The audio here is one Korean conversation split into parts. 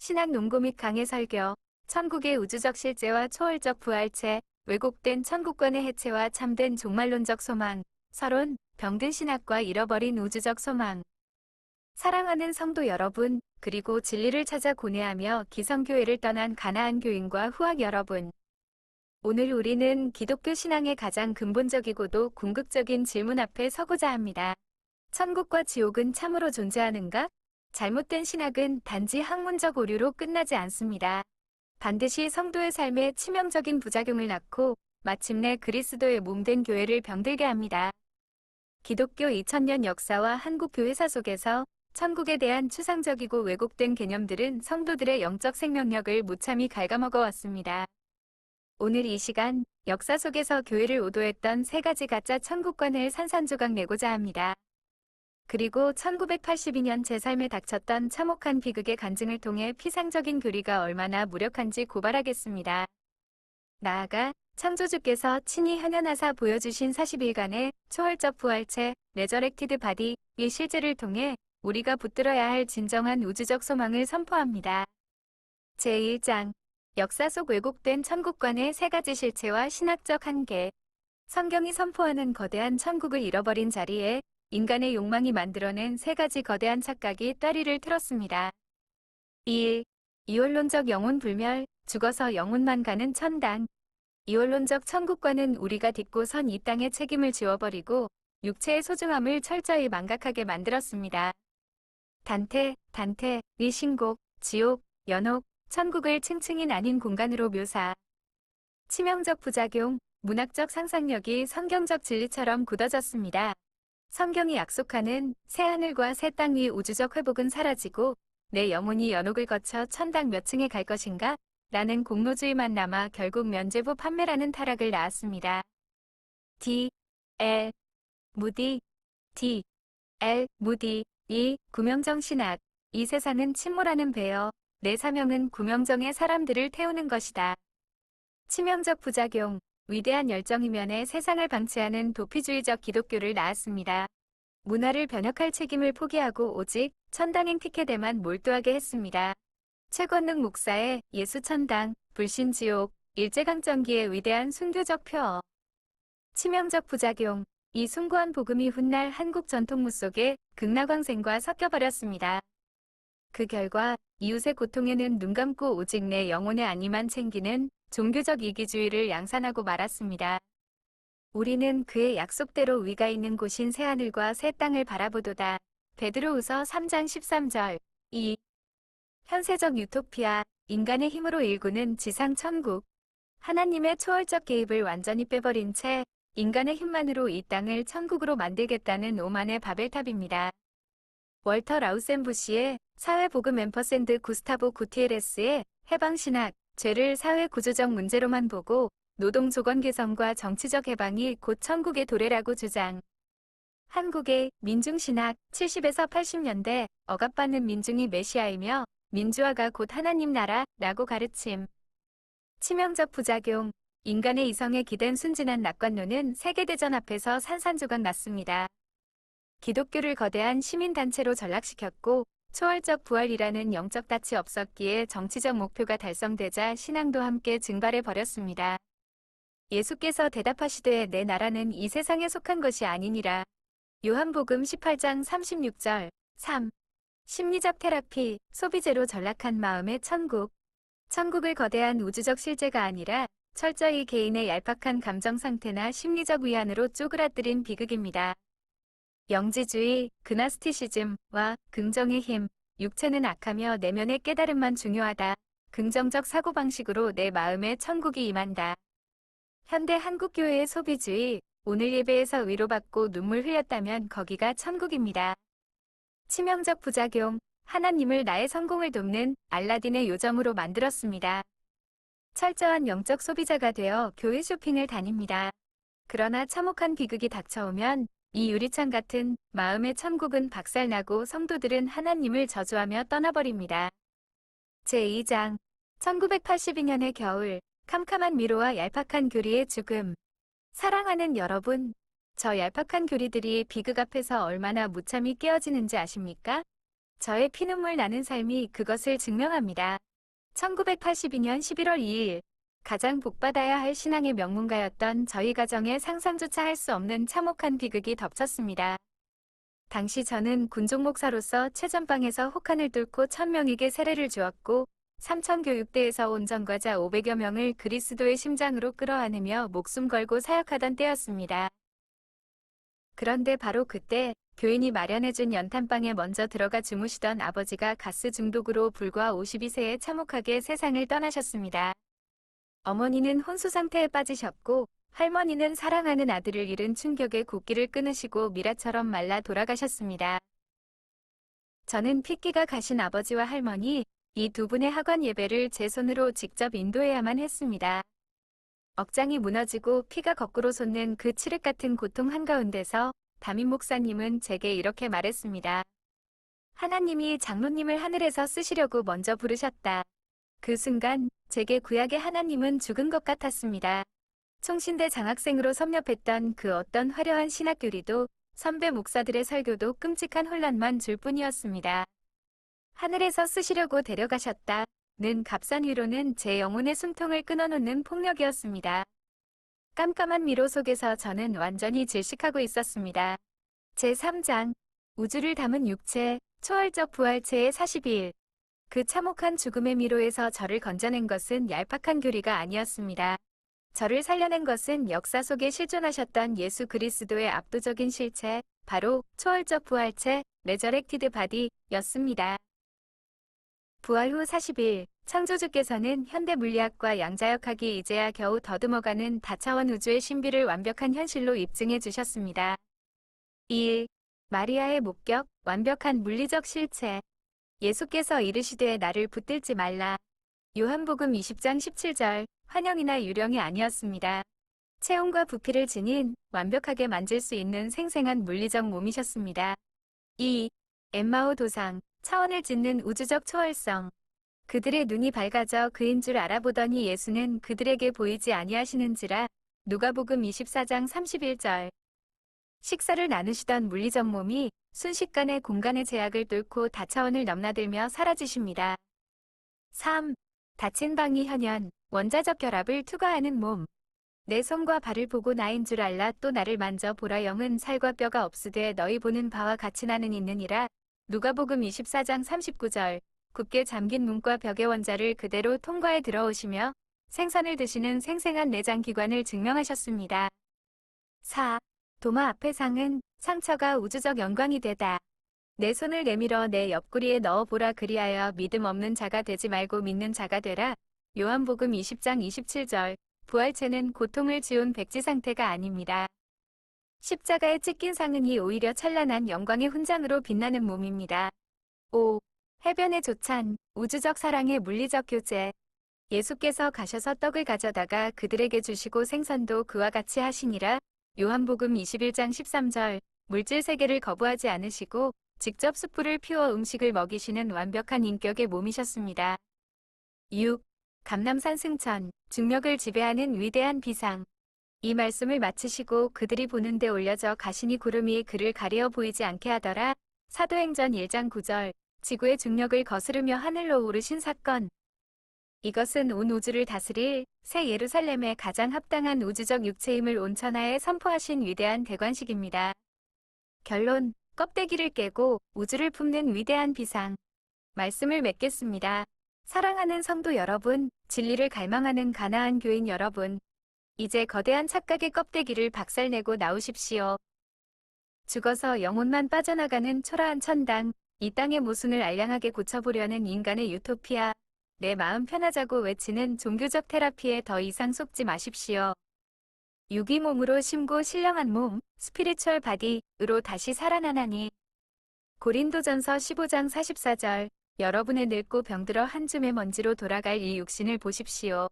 신학 농고 및 강해 설교, 천국의 우주적 실제와 초월적 부활체, 왜곡된 천국권의 해체와 참된 종말론적 소망, 서론, 병든 신학과 잃어버린 우주적 소망. 사랑하는 성도 여러분, 그리고 진리를 찾아 고뇌하며 기성교회를 떠난 가나안 교인과 후학 여러분. 오늘 우리는 기독교 신앙의 가장 근본적이고도 궁극적인 질문 앞에 서고자 합니다. 천국과 지옥은 참으로 존재하는가? 잘못된 신학은 단지 학문적 오류로 끝나지 않습니다. 반드시 성도의 삶에 치명적인 부작용을 낳고 마침내 그리스도의 몸된 교회를 병들게 합니다. 기독교 2000년 역사와 한국 교회사 속에서 천국에 대한 추상적이고 왜곡된 개념들은 성도들의 영적 생명력을 무참히 갉아먹어 왔습니다. 오늘 이 시간, 역사 속에서 교회를 오도했던 세 가지 가짜 천국관을 산산조각 내고자 합니다. 그리고 1982년 제 삶에 닥쳤던 참혹한 비극의 간증을 통해 피상적인 교리가 얼마나 무력한지 고발하겠습니다. 나아가 창조주께서 친히 현현하사 보여주신 40일간의 초월적 부활체, 레저렉티드 바디의 실제를 통해 우리가 붙들어야 할 진정한 우주적 소망을 선포합니다. 제1장, 역사 속 왜곡된 천국관의 세 가지 실체와 신학적 한계. 성경이 선포하는 거대한 천국을 잃어버린 자리에 인간의 욕망이 만들어낸 세 가지 거대한 착각이 따리를 틀었습니다. 1. 이원론적 영혼 불멸, 죽어서 영혼만 가는 천당. 이원론적 천국과는 우리가 딛고 선 이 땅의 책임을 지워버리고 육체의 소중함을 철저히 망각하게 만들었습니다. 단테의 신곡, 지옥, 연옥, 천국을 층층이 나뉜 공간으로 묘사. 치명적 부작용, 문학적 상상력이 성경적 진리처럼 굳어졌습니다. 성경이 약속하는 새 하늘과 새 땅 위 우주적 회복은 사라지고 내 영혼이 연옥을 거쳐 천당 몇 층에 갈 것인가? 라는 공로주의만 남아 결국 면죄부 판매라는 타락을 낳았습니다. 무디, 이 구명정 신학. 이 세상은 침몰하는 배여, 내 사명은 구명정의 사람들을 태우는 것이다. 치명적 부작용, 위대한 열정이면에 세상을 방치하는 도피주의적 기독교를 낳았습니다. 문화를 변혁할 책임을 포기하고 오직 천당행 티켓에만 몰두하게 했습니다. 최권능 목사의 예수천당, 불신지옥, 일제강점기의 위대한 순교적 표어. 치명적 부작용, 이 숭고한 복음이 훗날 한국 전통무 속에 극락왕생과 섞여버렸습니다. 그 결과 이웃의 고통에는 눈 감고 오직 내 영혼의 안위만 챙기는 종교적 이기주의를 양산하고 말았습니다. 우리는 그의 약속대로 위가 있는 곳인 새하늘과 새 땅을 바라보도다. 베드로후서 3장 13절. 2. 현세적 유토피아, 인간의 힘으로 일구는 지상 천국. 하나님의 초월적 개입을 완전히 빼버린 채 인간의 힘만으로 이 땅을 천국으로 만들겠다는 오만의 바벨탑입니다. 월터 라우센부시의 사회복음 앰퍼샌드 구스타보 구티에레스의 해방신학, 죄를 사회 구조적 문제로만 보고 노동 조건 개선과 정치적 해방이 곧 천국의 도래라고 주장. 한국의 민중신학 70에서 80년대 억압받는 민중이 메시아이며 민주화가 곧 하나님 나라라고 가르침. 치명적 부작용, 인간의 이성에 기댄 순진한 낙관론은 세계대전 앞에서 산산조각 났습니다. 기독교를 거대한 시민단체로 전락시켰고 초월적 부활이라는 영적 닻이 없었기에 정치적 목표가 달성되자 신앙도 함께 증발해버렸습니다. 예수께서 대답하시되 내 나라는 이 세상에 속한 것이 아니니라. 요한복음 18장 36절. 3. 심리적 테라피, 소비재로 전락한 마음의 천국. 천국을 거대한 우주적 실제가 아니라 철저히 개인의 얄팍한 감정 상태나 심리적 위안으로 쪼그라뜨린 비극입니다. 영지주의, 그나스티시즘과 긍정의 힘, 육체는 악하며 내면의 깨달음만 중요하다. 긍정적 사고방식으로 내 마음에 천국이 임한다. 현대 한국교회의 소비주의, 오늘 예배에서 위로받고 눈물 흘렸다면 거기가 천국입니다. 치명적 부작용, 하나님을 나의 성공을 돕는 알라딘의 요정으로 만들었습니다. 철저한 영적 소비자가 되어 교회 쇼핑을 다닙니다. 그러나 참혹한 비극이 닥쳐오면 이 유리창 같은 마음의 천국은 박살나고 성도들은 하나님을 저주하며 떠나버립니다. 제2장, 1982년의 겨울, 캄캄한 미로와 얄팍한 교리의 죽음. 사랑하는 여러분, 저 얄팍한 교리들이 비극 앞에서 얼마나 무참히 깨어지는지 아십니까? 저의 피눈물 나는 삶이 그것을 증명합니다. 1982년 11월 2일, 가장 복받아야 할 신앙의 명문가였던 저희 가정에 상상조차 할 수 없는 참혹한 비극이 덮쳤습니다. 당시 저는 군종 목사로서 최전방에서 혹한을 뚫고 1000명에게 세례를 주었고, 삼천교육대에서 온 전과자 500여 명을 그리스도의 심장으로 끌어안으며 목숨 걸고 사역하던 때였습니다. 그런데 바로 그때 교인이 마련해준 연탄방에 먼저 들어가 주무시던 아버지가 가스 중독으로 불과 52세에 참혹하게 세상을 떠나셨습니다. 어머니는 혼수 상태에 빠지셨고, 할머니는 사랑하는 아들을 잃은 충격에 곡기를 끊으시고 미라처럼 말라 돌아가셨습니다. 저는 핏기가 가신 아버지와 할머니, 이 두 분의 학원 예배를 제 손으로 직접 인도해야만 했습니다. 억장이 무너지고 피가 거꾸로 솟는 그 칠흑 같은 고통 한가운데서 담임 목사님은 제게 이렇게 말했습니다. 하나님이 장로님을 하늘에서 쓰시려고 먼저 부르셨다. 그 순간 제게 구약의 하나님은 죽은 것 같았습니다. 총신대 장학생으로 섭렵했던 그 어떤 화려한 신학교리도 선배 목사들의 설교도 끔찍한 혼란만 줄 뿐이었습니다. 하늘에서 쓰시려고 데려가셨다. 는 값싼 위로는 제 영혼의 숨통을 끊어놓는 폭력이었습니다. 깜깜한 미로 속에서 저는 완전히 질식하고 있었습니다. 제3장 우주를 담은 육체, 초월적 부활체의 42일. 그 참혹한 죽음의 미로에서 저를 건져낸 것은 얄팍한 교리가 아니었습니다. 저를 살려낸 것은 역사 속에 실존하셨던 예수 그리스도의 압도적인 실체, 바로 초월적 부활체, 레저렉티드 바디였습니다. 부활 후 40일, 창조주께서는 현대 물리학과 양자역학이 이제야 겨우 더듬어가는 다차원 우주의 신비를 완벽한 현실로 입증해 주셨습니다. 2일, 마리아의 목격, 완벽한 물리적 실체. 예수께서 이르시되 나를 붙들지 말라. 요한복음 20장 17절, 환영이나 유령이 아니었습니다. 체온과 부피를 지닌 완벽하게 만질 수 있는 생생한 물리적 몸이셨습니다. 2. 엠마오 도상, 차원을 찢는 우주적 초월성. 그들의 눈이 밝아져 그인 줄 알아보더니 예수는 그들에게 보이지 아니하시는지라. 누가복음 24장 31절. 식사를 나누시던 물리적 몸이 순식간에 공간의 제약을 뚫고 다차원을 넘나들며 사라지십니다. 3. 닫힌 방이 현현, 원자적 결합을 투과하는 몸. 내 손과 발을 보고 나인 줄 알라. 또 나를 만져 보라. 영은 살과 뼈가 없으되 너희 보는 바와 같이 나는 있느니라. 누가복음 24장 39절. 굳게 잠긴 문과 벽의 원자를 그대로 통과해 들어오시며 생선을 드시는 생생한 내장 기관을 증명하셨습니다. 4. 도마 앞의 상은 상처가 우주적 영광이 되다. 내 손을 내밀어 내 옆구리에 넣어보라. 그리하여 믿음 없는 자가 되지 말고 믿는 자가 되라. 요한복음 20장 27절. 부활체는 고통을 지운 백지 상태가 아닙니다. 십자가에 찢긴 상은이 오히려 찬란한 영광의 훈장으로 빛나는 몸입니다. 5. 해변의 조찬, 우주적 사랑의 물리적 교제. 예수께서 가셔서 떡을 가져다가 그들에게 주시고 생선도 그와 같이 하시니라. 요한복음 21장 13절. 물질 세계를 거부하지 않으시고 직접 숯불을 피워 음식을 먹이시는 완벽한 인격의 몸이셨습니다. 6. 감람산 승천, 중력을 지배하는 위대한 비상. 이 말씀을 마치시고 그들이 보는 데 올려져 가시니 구름이 그를 가리어 보이지 않게 하더라. 사도행전 1장 9절. 지구의 중력을 거스르며 하늘로 오르신 사건. 이것은 온 우주를 다스릴 새 예루살렘의 가장 합당한 우주적 육체임을 온천하에 선포하신 위대한 대관식입니다. 결론, 껍데기를 깨고 우주를 품는 위대한 비상. 말씀을 맺겠습니다. 사랑하는 성도 여러분, 진리를 갈망하는 가나안 교인 여러분, 이제 거대한 착각의 껍데기를 박살내고 나오십시오. 죽어서 영혼만 빠져나가는 초라한 천당, 이 땅의 모순을 알량하게 고쳐보려는 인간의 유토피아, 내 마음 편하자고 외치는 종교적 테라피에 더 이상 속지 마십시오. 유기몸으로 심고 신령한 몸, 스피리추얼 바디으로 다시 살아나나니. 고린도전서 15장 44절. 여러분의 늙고 병들어 한 줌의 먼지로 돌아갈 이 육신을 보십시오.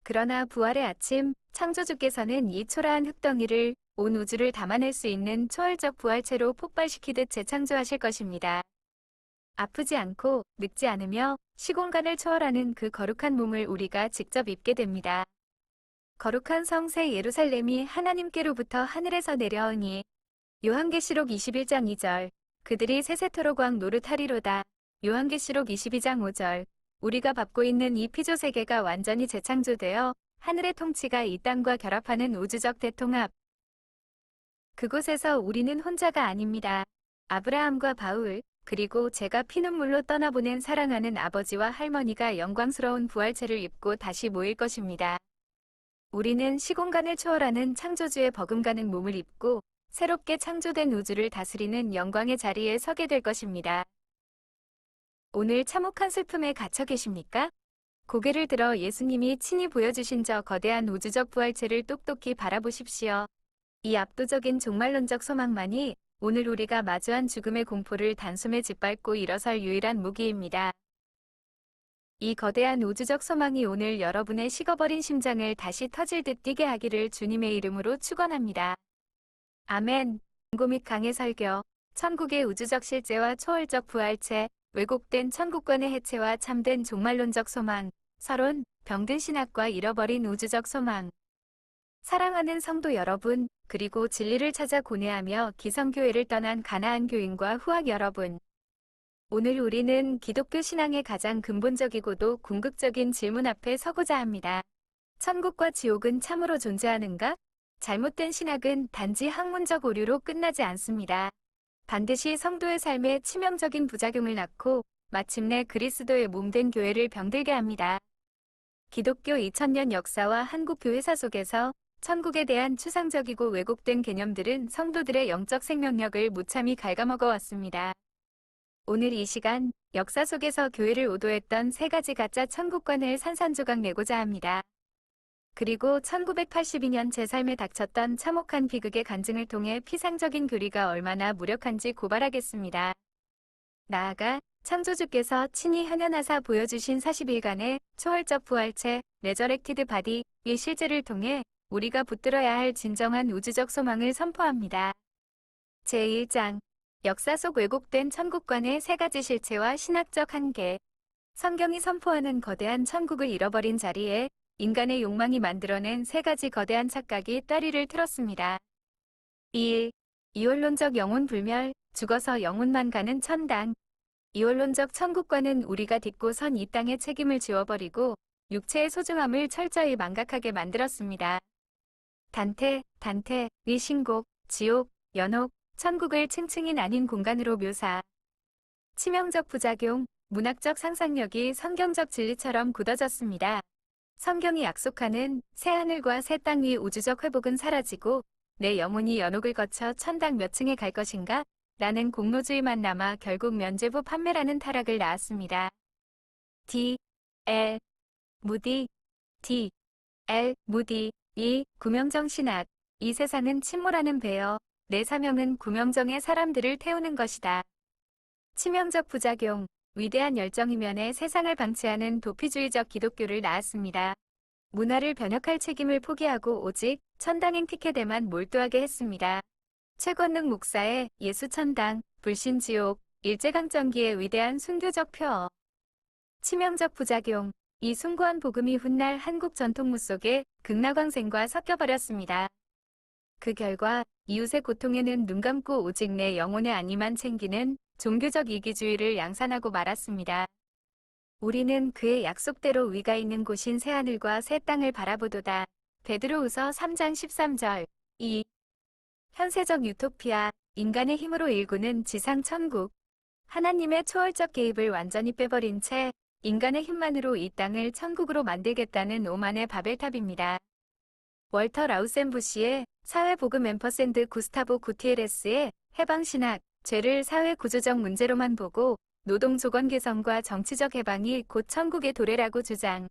그러나 부활의 아침, 창조주께서는 이 초라한 흙덩이를 온 우주를 담아낼 수 있는 초월적 부활체로 폭발시키듯 재창조하실 것입니다. 아프지 않고 늙지 않으며 시공간을 초월하는 그 거룩한 몸을 우리가 직접 입게 됩니다. 거룩한 성새 예루살렘이 하나님께로부터 하늘에서 내려오니. 요한계시록 21장 2절. 그들이 세세토록 왕 노릇하리로다. 요한계시록 22장 5절. 우리가 밟고 있는 이 피조 세계가 완전히 재창조되어 하늘의 통치가 이 땅과 결합하는 우주적 대통합. 그곳에서 우리는 혼자가 아닙니다. 아브라함과 바울, 그리고 제가 피눈물로 떠나보낸 사랑하는 아버지와 할머니가 영광스러운 부활체를 입고 다시 모일 것입니다. 우리는 시공간을 초월하는 창조주의 버금가는 몸을 입고 새롭게 창조된 우주를 다스리는 영광의 자리에 서게 될 것입니다. 오늘 참혹한 슬픔에 갇혀 계십니까? 고개를 들어 예수님이 친히 보여주신 저 거대한 우주적 부활체를 똑똑히 바라보십시오. 이 압도적인 종말론적 소망만이 오늘 우리가 마주한 죽음의 공포를 단숨에 짓밟고 일어설 유일한 무기입니다. 이 거대한 우주적 소망이 오늘 여러분의 식어버린 심장을 다시 터질 듯 뛰게 하기를 주님의 이름으로 축원합니다. 아멘. 공고 및 강해 설교. 천국의 우주적 실제와 초월적 부활체, 왜곡된 천국관의 해체와 참된 종말론적 소망, 서론, 병든 신학과 잃어버린 우주적 소망. 사랑하는 성도 여러분, 그리고 진리를 찾아 고뇌하며 기성교회를 떠난 가나안 교인과 후학 여러분. 오늘 우리는 기독교 신앙의 가장 근본적이고도 궁극적인 질문 앞에 서고자 합니다. 천국과 지옥은 참으로 존재하는가? 잘못된 신학은 단지 학문적 오류로 끝나지 않습니다. 반드시 성도의 삶에 치명적인 부작용을 낳고 마침내 그리스도의 몸된 교회를 병들게 합니다. 기독교 2000년 역사와 한국 교회사 속에서 천국에 대한 추상적이고 왜곡된 개념들은 성도들의 영적 생명력을 무참히 갉아먹어 왔습니다. 오늘 이 시간, 역사 속에서 교회를 오도했던 세 가지 가짜 천국관을 산산조각 내고자 합니다. 그리고 1982년 제 삶에 닥쳤던 참혹한 비극의 간증을 통해 피상적인 교리가 얼마나 무력한지 고발하겠습니다. 나아가 창조주께서 친히 현현하사 보여주신 40일간의 초월적 부활체, 레저렉티드 바디의 실제를 통해 우리가 붙들어야 할 진정한 우주적 소망을 선포합니다. 제1장, 역사 속 왜곡된 천국관의 세 가지 실체와 신학적 한계. 성경이 선포하는 거대한 천국을 잃어버린 자리에 인간의 욕망이 만들어낸 세 가지 거대한 착각이 따리를 틀었습니다. 1. 이원론적 영혼 불멸, 죽어서 영혼만 가는 천당. 이원론적 천국관은 우리가 딛고 선 이 땅의 책임을 지워버리고 육체의 소중함을 철저히 망각하게 만들었습니다. 단테의 신곡, 지옥, 연옥, 천국을 층층이 나뉜 공간으로 묘사. 치명적 부작용, 문학적 상상력이 성경적 진리처럼 굳어졌습니다. 성경이 약속하는 새 하늘과 새 땅 위 우주적 회복은 사라지고 내 영혼이 연옥을 거쳐 천당 몇 층에 갈 것인가? 라는 공로주의만 남아 결국 면죄부 판매라는 타락을 낳았습니다. 무디, 이 구명정 신학. 이 세상은 침몰하는 배여, 내 사명은 구명정의 사람들을 태우는 것이다. 치명적 부작용, 위대한 열정이면에 세상을 방치하는 도피주의적 기독교를 낳았습니다. 문화를 변혁할 책임을 포기하고 오직 천당행 티켓에만 몰두하게 했습니다. 최권능 목사의 예수천당, 불신지옥, 일제강점기의 위대한 순교적 표어. 치명적 부작용, 이 숭고한 복음이 훗날 한국 전통무 속에 극락왕생과 섞여버렸습니다. 그 결과 이웃의 고통에는 눈 감고 오직 내 영혼의 안위만 챙기는 종교적 이기주의를 양산하고 말았습니다. 우리는 그의 약속대로 위가 있는 곳인 새하늘과 새 땅을 바라보도다. 베드로후서 3장 13절. 2. 현세적 유토피아, 인간의 힘으로 일구는 지상 천국. 하나님의 초월적 개입을 완전히 빼버린 채 인간의 힘만으로 이 땅을 천국으로 만들겠다는 오만의 바벨탑입니다. 월터 라우센부시의 사회복음 앰퍼샌드 구스타보 구티에레스의 해방신학, 죄를 사회 구조적 문제로만 보고 노동 조건 개선과 정치적 해방이 곧 천국의 도래라고 주장.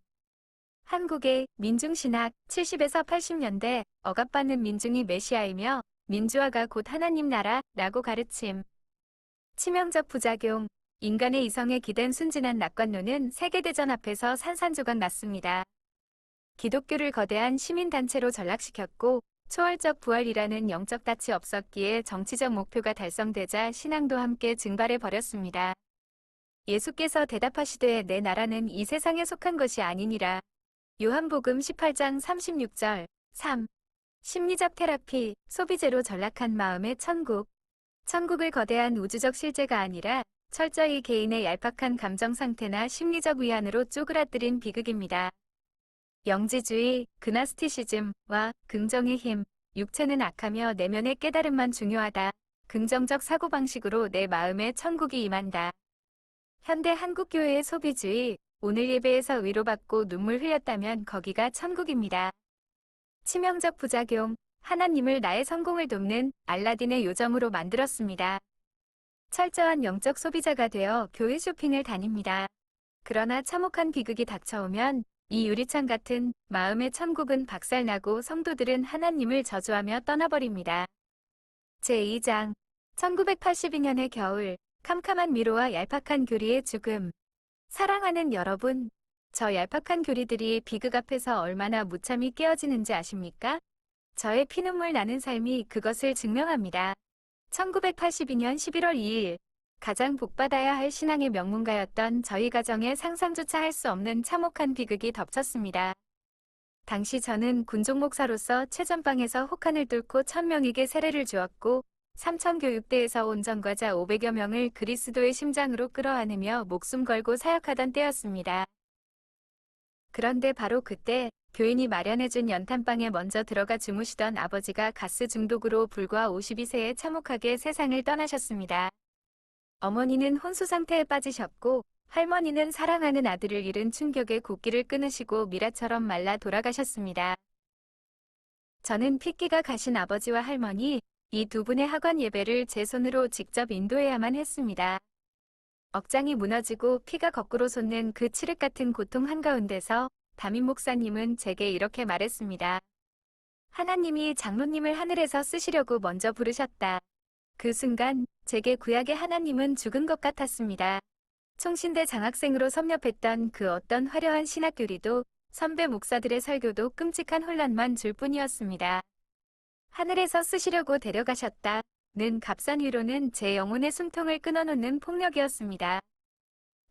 한국의 민중신학 70에서 80년대 억압받는 민중이 메시아이며 민주화가 곧 하나님 나라라고 가르침. 치명적 부작용, 인간의 이성에 기댄 순진한 낙관론은 세계대전 앞에서 산산조각 났습니다. 기독교를 거대한 시민단체로 전락시켰고 초월적 부활이라는 영적 닻이 없었기에 정치적 목표가 달성되자 신앙도 함께 증발해버렸습니다. 예수께서 대답하시되 내 나라는 이 세상에 속한 것이 아니니라. 요한복음 18장 36절. 3. 심리적 테라피, 소비재로 전락한 마음의 천국. 천국을 거대한 우주적 실제가 아니라 철저히 개인의 얄팍한 감정 상태나 심리적 위안으로 쪼그라뜨린 비극입니다. 영지주의, 그나스티시즘과 긍정의 힘, 육체는 악하며 내면의 깨달음만 중요하다. 긍정적 사고방식으로 내 마음에 천국이 임한다. 현대 한국교회의 소비주의, 오늘 예배에서 위로받고 눈물 흘렸다면 거기가 천국입니다. 치명적 부작용, 하나님을 나의 성공을 돕는 알라딘의 요점으로 만들었습니다. 철저한 영적 소비자가 되어 교회 쇼핑을 다닙니다. 그러나 참혹한 비극이 닥쳐오면 이 유리창 같은 마음의 천국은 박살나고 성도들은 하나님을 저주하며 떠나버립니다. 제2장 1982년의 겨울, 캄캄한 미로와 얄팍한 교리의 죽음. 사랑하는 여러분, 저 얄팍한 교리들이 비극 앞에서 얼마나 무참히 깨어지는지 아십니까? 저의 피눈물 나는 삶이 그것을 증명합니다. 1982년 11월 2일, 가장 복받아야 할 신앙의 명문가였던 저희 가정에 상상조차 할 수 없는 참혹한 비극이 덮쳤습니다. 당시 저는 군종 목사로서 최전방에서 혹한을 뚫고 1000명에게 세례를 주었고, 삼천교육대에서 온 전과자 500여 명을 그리스도의 심장으로 끌어안으며 목숨 걸고 사역하던 때였습니다. 그런데 바로 그때 교인이 마련해준 연탄방에 먼저 들어가 주무시던 아버지가 가스 중독으로 불과 52세에 참혹하게 세상을 떠나셨습니다. 어머니는 혼수 상태에 빠지셨고 할머니는 사랑하는 아들을 잃은 충격에 곡기를 끊으시고 미라처럼 말라 돌아가셨습니다. 저는 핏기가 가신 아버지와 할머니, 이 두 분의 학원 예배를 제 손으로 직접 인도해야만 했습니다. 억장이 무너지고 피가 거꾸로 솟는 그 칠흑 같은 고통 한가운데서 담임 목사님은 제게 이렇게 말했습니다. 하나님이 장로님을 하늘에서 쓰시려고 먼저 부르셨다. 그 순간 제게 구약의 하나님은 죽은 것 같았습니다. 총신대 장학생으로 섭렵했던 그 어떤 화려한 신학교리도 선배 목사들의 설교도 끔찍한 혼란만 줄 뿐이었습니다. 하늘에서 쓰시려고 데려가셨다. 는 값싼 위로는 제 영혼의 숨통을 끊어놓는 폭력이었습니다.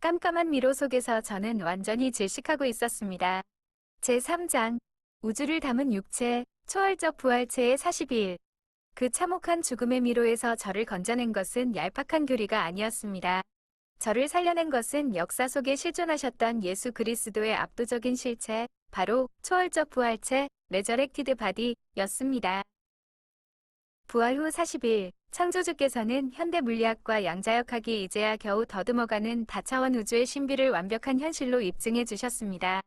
깜깜한 미로 속에서 저는 완전히 질식하고 있었습니다. 제3장 우주를 담은 육체, 초월적 부활체의 42일. 그 참혹한 죽음의 미로에서 저를 건져낸 것은 얄팍한 교리가 아니었습니다. 저를 살려낸 것은 역사 속에 실존하셨던 예수 그리스도의 압도적인 실체, 바로 초월적 부활체, 레저렉티드 바디였습니다. 부활 후 40일, 창조주께서는 현대 물리학과 양자역학이 이제야 겨우 더듬어가는 다차원 우주의 신비를 완벽한 현실로 입증해 주셨습니다.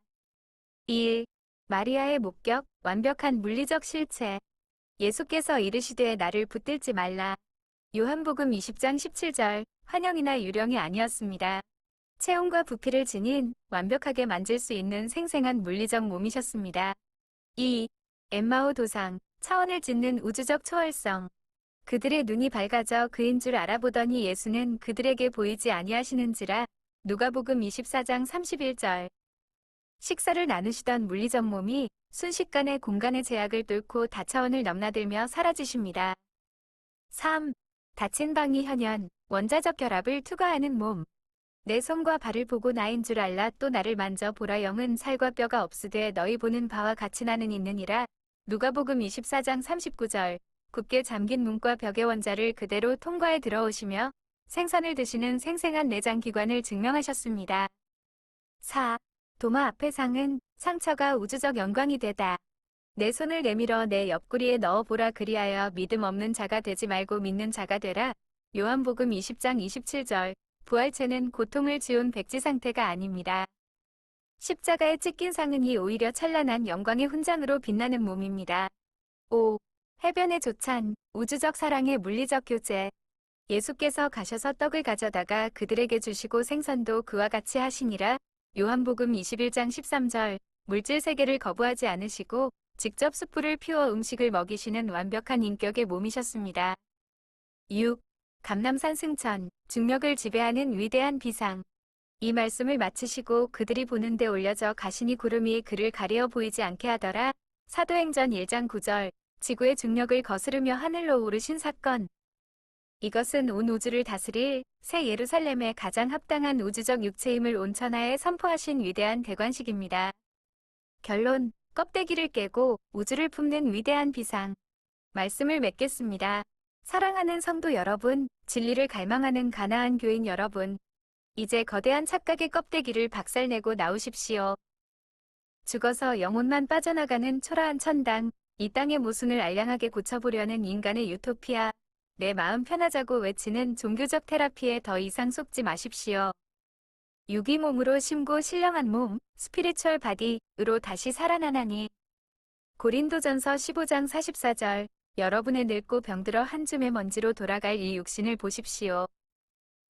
2일, 마리아의 목격, 완벽한 물리적 실체. 예수께서 이르시되 나를 붙들지 말라. 요한복음 20장 17절, 환영이나 유령이 아니었습니다. 체온과 부피를 지닌 완벽하게 만질 수 있는 생생한 물리적 몸이셨습니다. 2. 엠마오 도상, 차원을 짓는 우주적 초월성. 그들의 눈이 밝아져 그인 줄 알아보더니 예수는 그들에게 보이지 아니하시는지라. 누가복음 24장 31절. 식사를 나누시던 물리적 몸이 순식간에 공간의 제약을 뚫고 다차원을 넘나들며 사라지십니다. 3. 닫힌 방이 현현, 원자적 결합을 투과하는 몸. 내 손과 발을 보고 나인 줄 알라. 또 나를 만져 보라. 영은 살과 뼈가 없으되 너희 보는 바와 같이 나는 있느니라. 누가복음 24장 39절. 굳게 잠긴 문과 벽의 원자를 그대로 통과해 들어오시며 생선을 드시는 생생한 내장기관을 증명하셨습니다. 4. 도마 앞의 상은 상처가 우주적 영광이 되다. 내 손을 내밀어 내 옆구리에 넣어보라. 그리하여 믿음 없는 자가 되지 말고 믿는 자가 되라. 요한복음 20장 27절. 부활체는 고통을 지운 백지 상태가 아닙니다. 십자가에 찢긴 상은이 오히려 찬란한 영광의 훈장으로 빛나는 몸입니다. 5. 해변의 조찬, 우주적 사랑의 물리적 교제. 예수께서 가셔서 떡을 가져다가 그들에게 주시고 생선도 그와 같이 하시니라. 요한복음 21장 13절. 물질 세계를 거부하지 않으시고 직접 숯불을 피워 음식을 먹이시는 완벽한 인격의 몸이셨습니다. 6. 감람산 승천, 중력을 지배하는 위대한 비상. 이 말씀을 마치시고 그들이 보는데 올려져 가시니 구름이 그를 가리어 보이지 않게 하더라. 사도행전 1장 9절. 지구의 중력을 거스르며 하늘로 오르신 사건. 이것은 온 우주를 다스릴 새 예루살렘의 가장 합당한 우주적 육체임을 온천하에 선포하신 위대한 대관식입니다. 결론, 껍데기를 깨고 우주를 품는 위대한 비상. 말씀을 맺겠습니다. 사랑하는 성도 여러분, 진리를 갈망하는 가나안 교인 여러분, 이제 거대한 착각의 껍데기를 박살내고 나오십시오. 죽어서 영혼만 빠져나가는 초라한 천당, 이 땅의 모순을 알량하게 고쳐보려는 인간의 유토피아, 내 마음 편하자고 외치는 종교적 테라피에 더 이상 속지 마십시오. 유기몸으로 심고 신령한 몸, 스피리추얼 바디으로 다시 살아나나니. 고린도전서 15장 44절, 여러분의 늙고 병들어 한 줌의 먼지로 돌아갈 이 육신을 보십시오.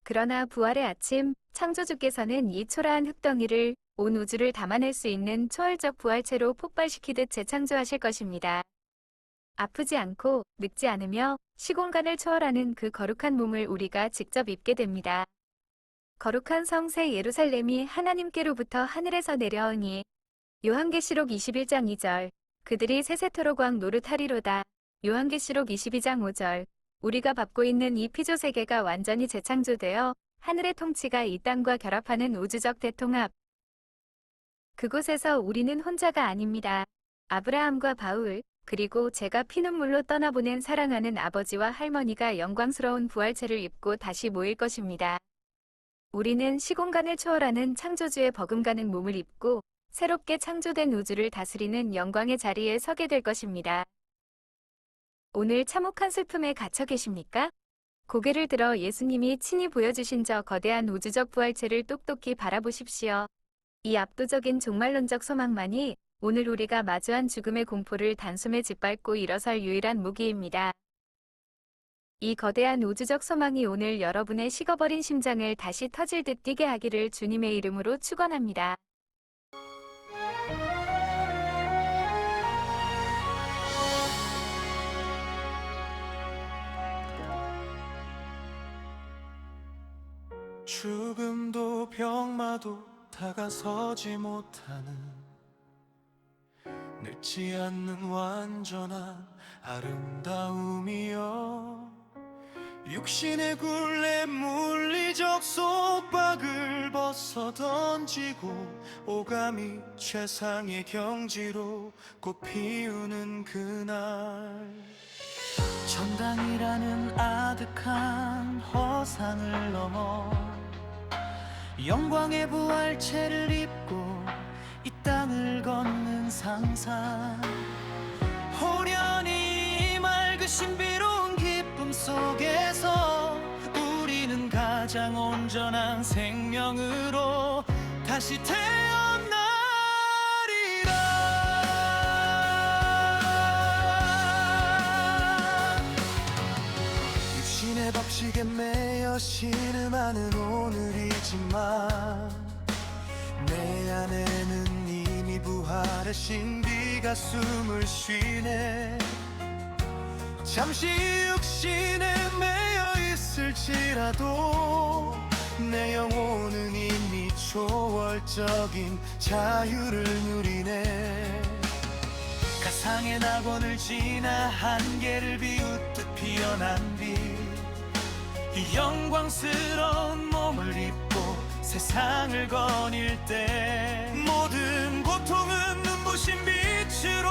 그러나 부활의 아침, 창조주께서는 이 초라한 흙덩이를 온 우주를 담아낼 수 있는 초월적 부활체로 폭발시키듯 재창조하실 것입니다. 아프지 않고 늙지 않으며 시공간을 초월하는 그 거룩한 몸을 우리가 직접 입게 됩니다. 거룩한 성새 예루살렘이 하나님께로부터 하늘에서 내려오니. 요한계시록 21장 2절, 그들이 세세토록 왕 노릇하리로다. 요한계시록 22장 5절, 우리가 밟고 있는 이 피조 세계가 완전히 재창조되어 하늘의 통치가 이 땅과 결합하는 우주적 대통합. 그곳에서 우리는 혼자가 아닙니다. 아브라함과 바울, 그리고 제가 피눈물로 떠나보낸 사랑하는 아버지와 할머니가 영광스러운 부활체를 입고 다시 모일 것입니다. 우리는 시공간을 초월하는 창조주의 버금가는 몸을 입고 새롭게 창조된 우주를 다스리는 영광의 자리에 서게 될 것입니다. 오늘 참혹한 슬픔에 갇혀 계십니까? 고개를 들어 예수님이 친히 보여주신 저 거대한 우주적 부활체를 똑똑히 바라보십시오. 이 압도적인 종말론적 소망만이 오늘 우리가 마주한 죽음의 공포를 단숨에 짓밟고 일어설 유일한 무기입니다. 이 거대한 우주적 소망이 오늘 여러분의 식어버린 심장을 다시 터질 듯 뛰게 하기를 주님의 이름으로 축원합니다. 죽음도 병마도 다가서지 못하는 늙지 않는 완전한 아름다움이여, 육신의 굴레 물리적 속박을 벗어 던지고 오감이 최상의 경지로 꽃 피우는 그날, 전당이라는 아득한 허상을 넘어 영광의 부활체를 입고 이 땅을 걷는 상상, 호련히 맑은 신비로운 기쁨 속에서 우리는 가장 온전한 생명으로 다시 태어나리라. 육신의 법칙에 매여 신음하는 오늘이지만 내 안에는 이미 부활의 신비가 숨을 쉬네. 잠시 육신에 매여 있을지라도 내 영혼은 이미 초월적인 자유를 누리네. 가상의 낙원을 지나 한계를 비웃듯 피어난 빛, 이 영광스러운 몸을 입고 세상을 거닐 때 모든 고통은 눈부신 빛으로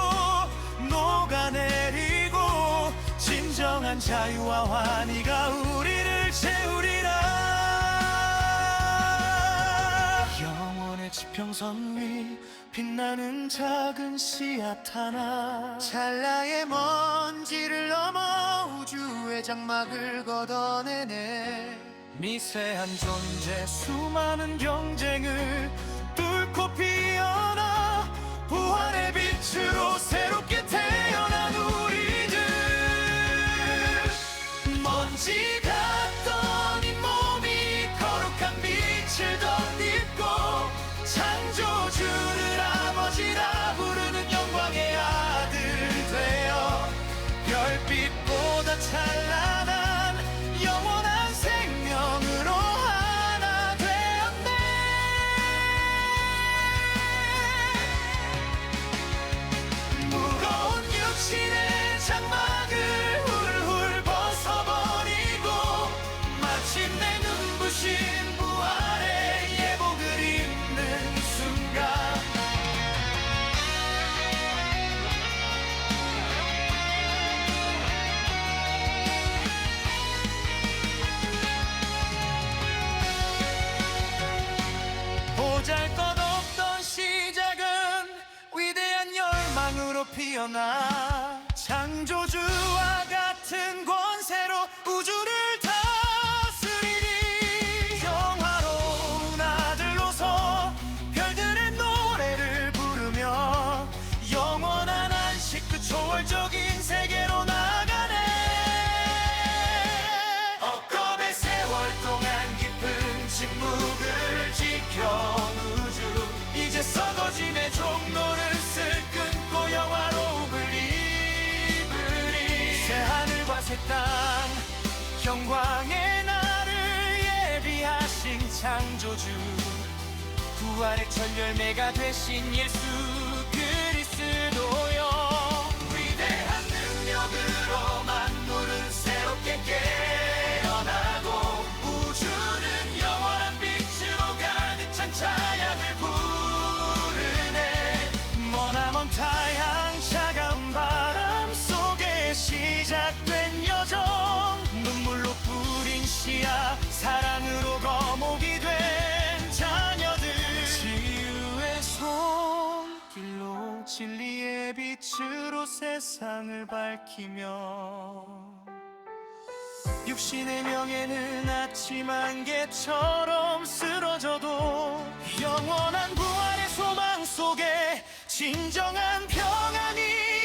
녹아내리고 진정한 자유와 환희가 우리를 채우리라. 영원의 지평선 위 빛나는 작은 씨앗 하나, 찰나의 먼지를 넘어 우주의 장막을 걷어내네. 미세한 존재 수많은 경쟁을 뚫고 피어나 부활의 빛으로 새롭게 태어난 우리들, 먼지 같던 이 몸이 거룩한 빛을 덧입고 창조주를 아버지라 부르는 영광의 아들 되어 별빛보다 찬란한 영원한 생명으로 하나 되었네. 우주 이제 썩어짐의 종노릇을 끊고 영화로 블리블리 새하늘과 새 땅 영광의 날을 예비하신 창조주 부활의 첫 열매가 되신 예수 그리스도여 위대한 능력으로 만물은 새롭게 깨어나고 우주는 영원한 빛으로 가득 찬 찬양을 부르네 머나먼 타양 차가운 바람 속에 시작된 여정 눈물로 뿌린 씨앗 사랑으로 거목이 된 자녀들 지유의 손길로 진리의 빛으로 세상을 밝히며 육신의 명예는 아침 안개처럼 쓰러져도 영원한 부활의 소망 속에 진정한 평안이